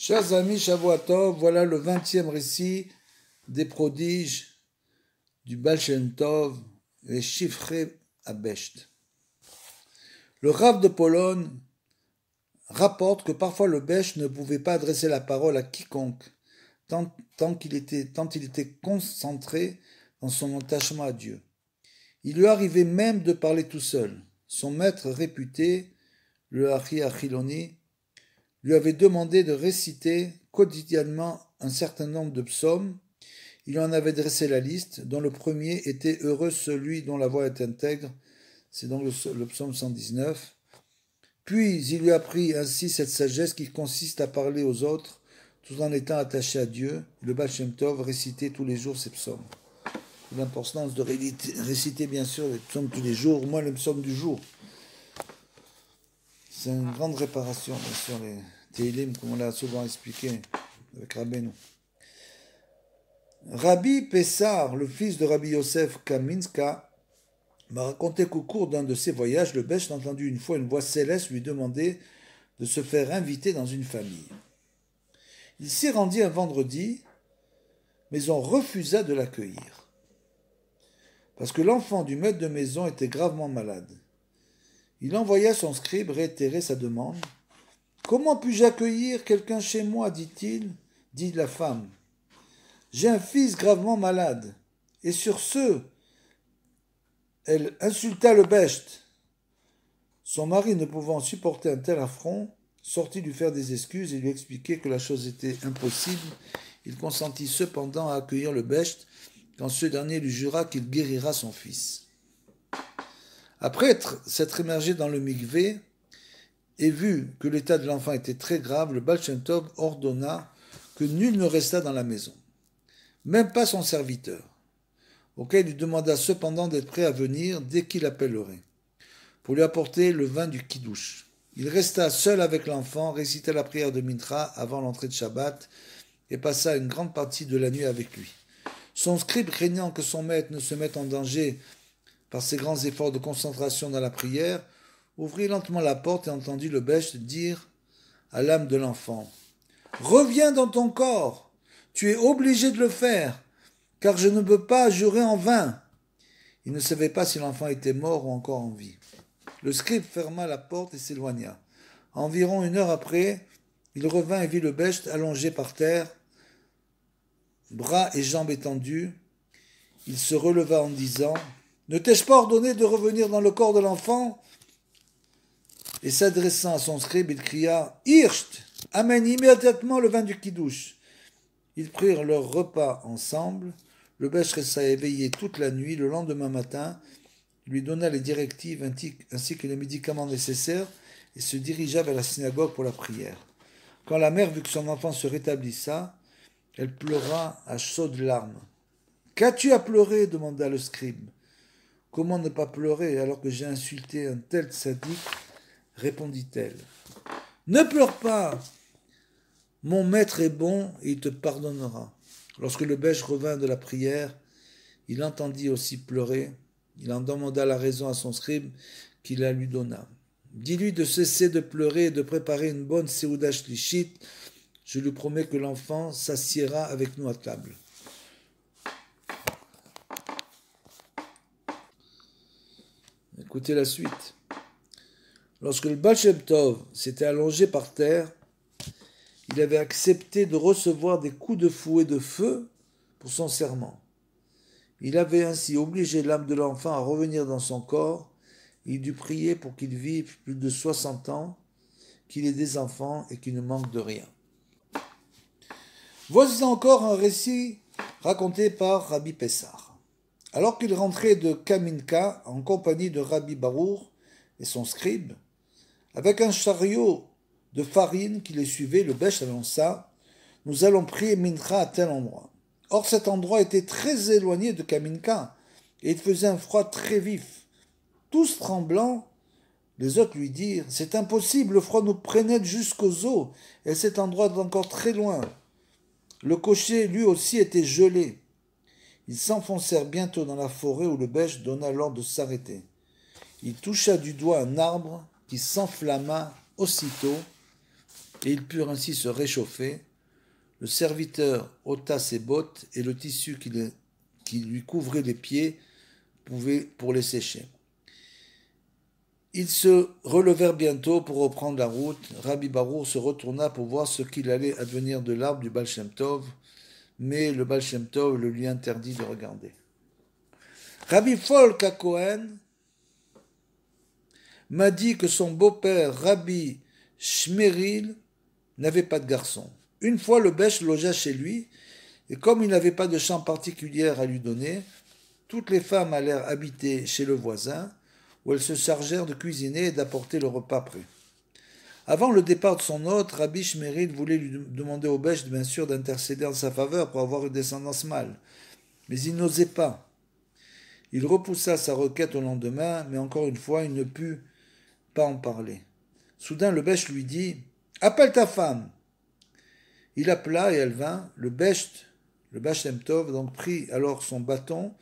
Chers amis, Shavua Tov, voilà le 20e récit des prodiges du Baal Shem Tov, les Shifrei Abesht. Le Rav de Pologne rapporte que parfois le Besht ne pouvait pas adresser la parole à quiconque, tant il était concentré dans son attachement à Dieu. Il lui arrivait même de parler tout seul. Son maître réputé, le Achi Achiloni, lui avait demandé de réciter quotidiennement un certain nombre de psaumes. Il en avait dressé la liste, dont le premier était « Heureux celui dont la voix est intègre », c'est donc le psaume 119. Puis il lui apprit ainsi cette sagesse qui consiste à parler aux autres tout en étant attaché à Dieu. Le Baal Shem Tov récitait tous les jours ces psaumes. L'importance de réciter bien sûr les psaumes tous les jours, au moins les psaumes du jour. C'est une grande réparation, bien sûr, les Teilim, comme on l'a souvent expliqué avec Rabbeinu. Rabbi Pessar, le fils de Rabbi Yosef Kaminska, m'a raconté qu'au cours d'un de ses voyages, le Besht a entendu une fois une voix céleste lui demander de se faire inviter dans une famille. Il s'y rendit un vendredi, mais on refusa de l'accueillir, parce que l'enfant du maître de maison était gravement malade. Il envoya son scribe réitérer sa demande. « Comment puis-je accueillir quelqu'un chez moi ?» dit-il, dit la femme. « J'ai un fils gravement malade. » Et sur ce, elle insulta le Besht. Son mari, ne pouvant supporter un tel affront, sortit lui faire des excuses et lui expliquer que la chose était impossible. Il consentit cependant à accueillir le Besht quand ce dernier lui jura qu'il guérira son fils. Après s'être immergé dans le mikvé et vu que l'état de l'enfant était très grave, le Baal Shem Tov ordonna que nul ne restât dans la maison, même pas son serviteur, auquel il demanda cependant d'être prêt à venir dès qu'il appellerait, pour lui apporter le vin du kiddush. Il resta seul avec l'enfant, récita la prière de Mincha avant l'entrée de Shabbat et passa une grande partie de la nuit avec lui. Son scribe, craignant que son maître ne se mette en danger par ses grands efforts de concentration dans la prière, ouvrit lentement la porte et entendit le Besht dire à l'âme de l'enfant « Reviens dans ton corps, tu es obligé de le faire, car je ne peux pas jurer en vain. » Il ne savait pas si l'enfant était mort ou encore en vie. Le scribe ferma la porte et s'éloigna. Environ 1 heure après, il revint et vit le Besht allongé par terre, bras et jambes étendus. Il se releva en disant « Ne t'ai-je pas ordonné de revenir dans le corps de l'enfant ?» Et s'adressant à son scribe, il cria « Hirscht, amène immédiatement le vin du kiddush !» Ils prirent leur repas ensemble. Le Besht resta éveillé toute la nuit. Le lendemain matin, il lui donna les directives ainsi que les médicaments nécessaires et se dirigea vers la synagogue pour la prière. Quand la mère vit que son enfant se rétablissa, elle pleura à chaudes larmes. « Qu'as-tu à pleurer ?» demanda le scribe. « Comment ne pas pleurer alors que j'ai insulté un tel sadique ?» répondit-elle. « Ne pleure pas, mon maître est bon et il te pardonnera. » Lorsque le Besht revint de la prière, il entendit aussi pleurer. Il en demanda la raison à son scribe qui la lui donna. « Dis-lui de cesser de pleurer et de préparer une bonne Seuda Shlishit. Je lui promets que l'enfant s'assiera avec nous à table. » Écoutez la suite. Lorsque le Baal Shem Tov s'était allongé par terre, il avait accepté de recevoir des coups de fouet de feu pour son serment. Il avait ainsi obligé l'âme de l'enfant à revenir dans son corps. Il dut prier pour qu'il vive plus de 60 ans, qu'il ait des enfants et qu'il ne manque de rien. Voici encore un récit raconté par Rabbi Pessar. Alors qu'il rentrait de Kaminka en compagnie de Rabbi Barour et son scribe, avec un chariot de farine qui les suivait, le Besht annonça « Nous allons prier Mincha à tel endroit. » Or cet endroit était très éloigné de Kaminka et il faisait un froid très vif. Tous tremblants, les autres lui dirent « C'est impossible, le froid nous pénètre jusqu'aux os et cet endroit est encore très loin. » Le cocher, lui aussi, était gelé. Ils s'enfoncèrent bientôt dans la forêt où le Besht donna l'ordre de s'arrêter. Il toucha du doigt un arbre qui s'enflamma aussitôt et ils purent ainsi se réchauffer. Le serviteur ôta ses bottes et le tissu qui lui couvrait les pieds pour les sécher. Ils se relevèrent bientôt pour reprendre la route. Rabbi Barour se retourna pour voir ce qu'il allait advenir de l'arbre du Baal Shem Tov, mais le Baal Shem Tov le lui interdit de regarder. Rabbi Folk HaKohen m'a dit que son beau-père, Rabbi Shmeril, n'avait pas de garçon. Une fois, le Bech logea chez lui, et comme il n'avait pas de chambre particulière à lui donner, toutes les femmes allèrent habiter chez le voisin, où elles se chargèrent de cuisiner et d'apporter le repas prêt. Avant le départ de son hôte, Rabbi Shmeril voulait lui demander au Bech, bien sûr, d'intercéder en sa faveur pour avoir une descendance mâle. Mais il n'osait pas. Il repoussa sa requête au lendemain, mais encore une fois, il ne put pas en parler. Soudain, le Bech lui dit « Appelle ta femme !» Il appela et elle vint. Le Baal Shem Tov, donc prit alors son bâton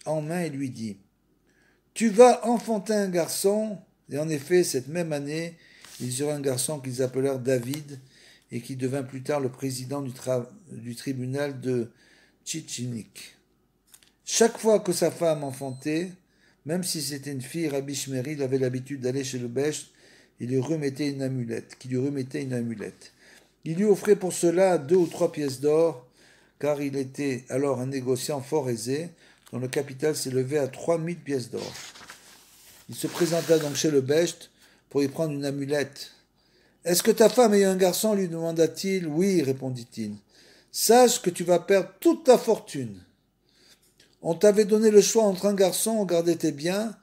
en main et lui dit « Tu vas enfanter un garçon !» Et en effet, cette même année, ils eurent un garçon qu'ils appelèrent David et qui devint plus tard le président du tribunal de Tchitchinik. Chaque fois que sa femme enfantait, même si c'était une fille, Rabbi Shmeril avait l'habitude d'aller chez le Bech et lui remettait une amulette. Il lui offrait pour cela 2 ou 3 pièces d'or, car il était alors un négociant fort aisé, dont le capital s'élevait à 3000 pièces d'or. Il se présenta donc chez le Bech pour y prendre une amulette. « Est-ce que ta femme a eu un garçon ?» lui demanda-t-il. « Oui, répondit-il. Sache que tu vas perdre toute ta fortune. On t'avait donné le choix entre un garçon, on gardait tes biens,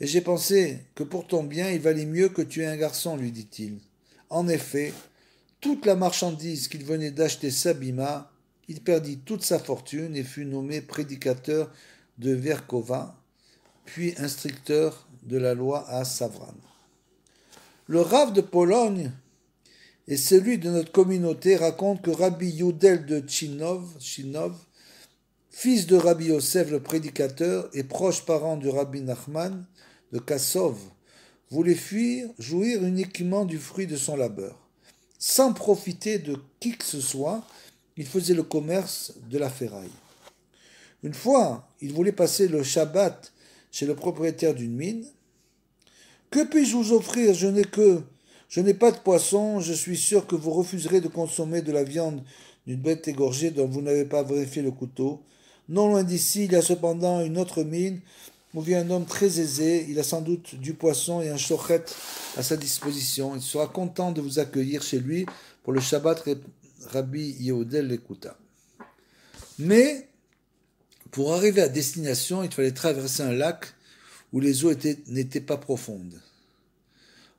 et j'ai pensé que pour ton bien, il valait mieux que tu aies un garçon, lui dit-il. En effet, toute la marchandise qu'il venait d'acheter s'abîma, il perdit toute sa fortune et fut nommé prédicateur de Verkova, puis instructeur de la loi à Savran. Le Rav de Pologne et celui de notre communauté racontent que Rabbi Yudel de Chinov, fils de Rabbi Yosef le prédicateur et proche parent du Rabbi Nachman de Kassov, voulait jouir uniquement du fruit de son labeur. Sans profiter de qui que ce soit, il faisait le commerce de la ferraille. Une fois, il voulait passer le Shabbat chez le propriétaire d'une mine. « Que puis-je vous offrir ? Je n'ai pas de poisson, je suis sûr que vous refuserez de consommer de la viande d'une bête égorgée dont vous n'avez pas vérifié le couteau. Non loin d'ici, il y a cependant une autre mine où vit un homme très aisé, il a sans doute du poisson et un shochet à sa disposition. Il sera content de vous accueillir chez lui pour le Shabbat. » Rabbi Yehudel l'écouta. Mais, pour arriver à destination, il fallait traverser un lac où les eaux n'étaient pas profondes.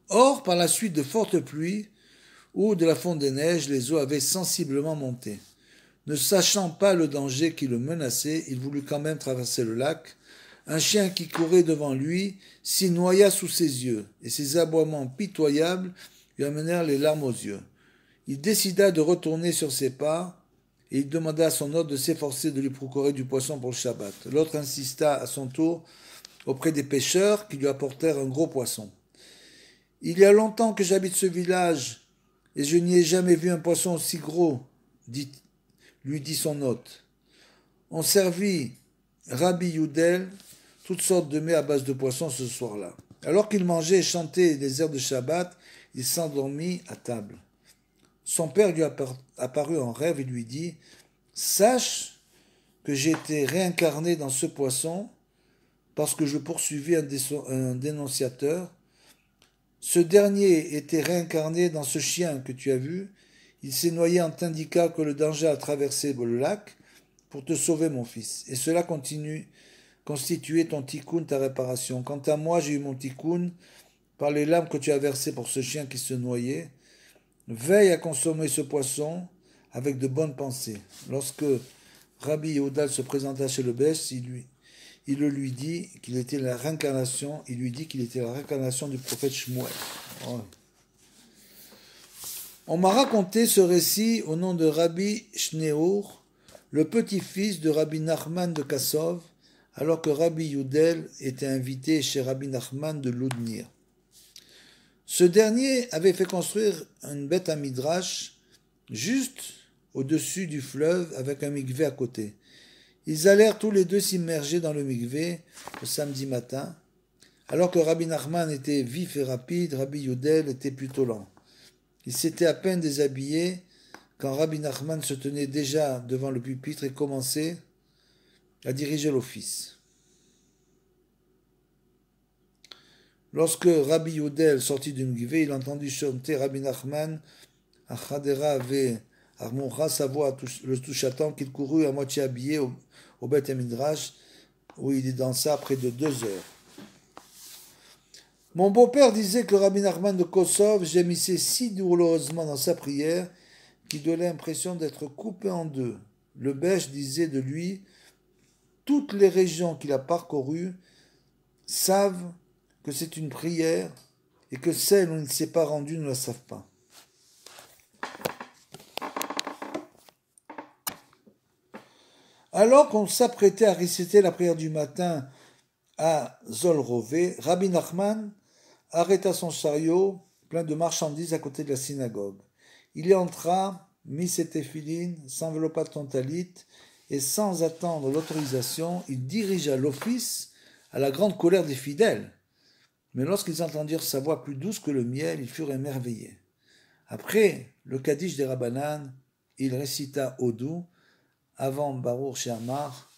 Or, par la suite de fortes pluies ou de la fonte des neiges, les eaux avaient sensiblement monté. Ne sachant pas le danger qui le menaçait, il voulut quand même traverser le lac. Un chien qui courait devant lui s'y noya sous ses yeux, et ses aboiements pitoyables lui amenèrent les larmes aux yeux. Il décida de retourner sur ses pas, et il demanda à son hôte de s'efforcer de lui procurer du poisson pour le Shabbat. L'autre insista à son tour auprès des pêcheurs qui lui apportèrent un gros poisson. « Il y a longtemps que j'habite ce village, et je n'y ai jamais vu un poisson aussi gros, lui dit son hôte. On servit Rabbi Yudel toutes sortes de mets à base de poisson ce soir-là. Alors qu'il mangeait et chantait les airs de Shabbat, il s'endormit à table. Son père lui apparut en rêve et lui dit « Sache que j'ai été réincarné dans ce poisson parce que je poursuivis un dénonciateur. Ce dernier était réincarné dans ce chien que tu as vu. Il s'est noyé en t'indiquant que le danger a traversé le lac pour te sauver, mon fils. Et cela constituait ton tikkun, ta réparation. Quant à moi, j'ai eu mon tikkun par les larmes que tu as versées pour ce chien qui se noyait. Veille à consommer ce poisson avec de bonnes pensées. » Lorsque Rabbi Yehudel se présenta chez le Bech, il lui dit qu'il était la réincarnation. Il lui dit qu'il était la réincarnation du prophète Shmuel. Oh. On m'a raconté ce récit au nom de Rabbi Shneur, le petit-fils de Rabbi Nachman de Kassov, alors que Rabbi Yudel était invité chez Rabbi Nachman de Loudnir. Ce dernier avait fait construire une bête à midrash juste au-dessus du fleuve avec un mikvé à côté. Ils allèrent tous les deux s'immerger dans le mikvé le samedi matin. Alors que Rabbi Nachman était vif et rapide, Rabbi Yudel était plutôt lent. Il s'était à peine déshabillé quand Rabbi Nachman se tenait déjà devant le pupitre et commençait à diriger l'office. Lorsque Rabbi Yudel sortit du mikvé, il entendit chanter Rabbi Nachman, Achadera ve Armoncha, sa voix le toucha tant qu'il courut à moitié habillé au Beth Midrash, où il dansa près de 2 heures. Mon beau-père disait que Rabbi Nachman de Kosov gémissait si douloureusement dans sa prière qu'il donnait l'impression d'être coupé en deux. Le Bech disait de lui, toutes les régions qu'il a parcourues savent que c'est une prière et que celles où il ne s'est pas rendu ne la savent pas. Alors qu'on s'apprêtait à réciter la prière du matin à Zolrové, Rabbi Nachman arrêta son chariot plein de marchandises à côté de la synagogue. Il y entra, mit ses téphilines, s'enveloppa de son talit, et sans attendre l'autorisation, il dirigea l'office à la grande colère des fidèles. Mais lorsqu'ils entendirent sa voix plus douce que le miel, ils furent émerveillés. Après le Kaddish des Rabbanan, il récita Odou, avant Baruch She'amar,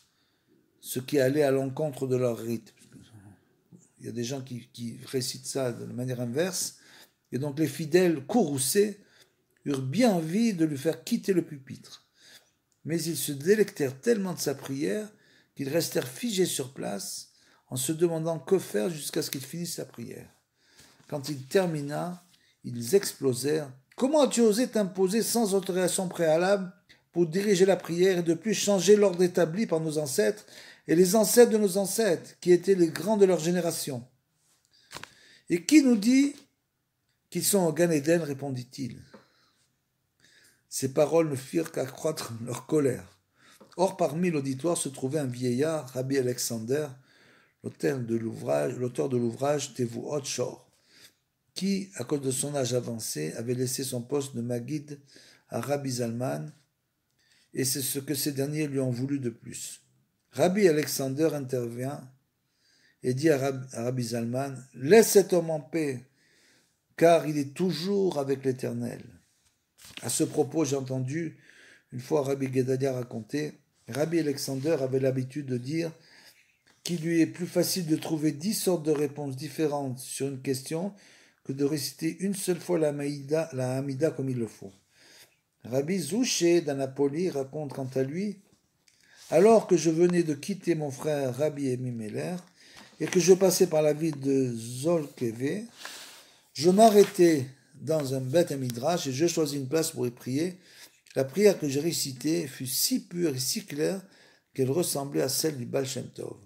ce qui allait à l'encontre de leur rite. Il y a des gens qui récitent ça de manière inverse, et donc les fidèles courroucés eurent bien envie de lui faire quitter le pupitre. Mais ils se délectèrent tellement de sa prière qu'ils restèrent figés sur place en se demandant que faire jusqu'à ce qu'il finisse sa prière. Quand il termina, ils explosèrent. « Comment as-tu osé t'imposer sans autorisation préalable pour diriger la prière et de plus changer l'ordre établi par nos ancêtres et les ancêtres de nos ancêtres, qui étaient les grands de leur génération? Et qui nous dit qu'ils sont au Gan Eden, répondit-il. Ces paroles ne firent qu'accroître leur colère. Or, parmi l'auditoire se trouvait un vieillard, Rabbi Alexander, l'auteur de l'ouvrage Tevuot Shor, qui, à cause de son âge avancé, avait laissé son poste de Maguid à Rabbi Zalman, et c'est ce que ces derniers lui ont voulu de plus. Rabbi Alexander intervient et dit à Rabbi Zalman, « Laisse cet homme en paix, car il est toujours avec l'Éternel. » À ce propos, j'ai entendu une fois Rabbi Gedalia raconter, Rabbi Alexander avait l'habitude de dire qu'il lui est plus facile de trouver 10 sortes de réponses différentes sur une question que de réciter une seule fois la Hamida comme il le faut. Rabbi Zouché d'Anapoli raconte quant à lui, alors que je venais de quitter mon frère Rabbi Emimeler et que je passais par la ville de Zolkeve, je m'arrêtais dans un Beth Midrash et je choisis une place pour y prier. La prière que j'ai récitée fut si pure et si claire qu'elle ressemblait à celle du Baal Shem Tov.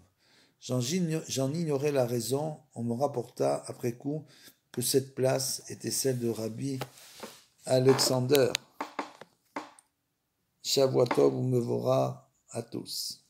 J'en ignorais la raison. On me rapporta après coup que cette place était celle de Rabbi Alexander. Shavuot Tov ou Mevorah à tous.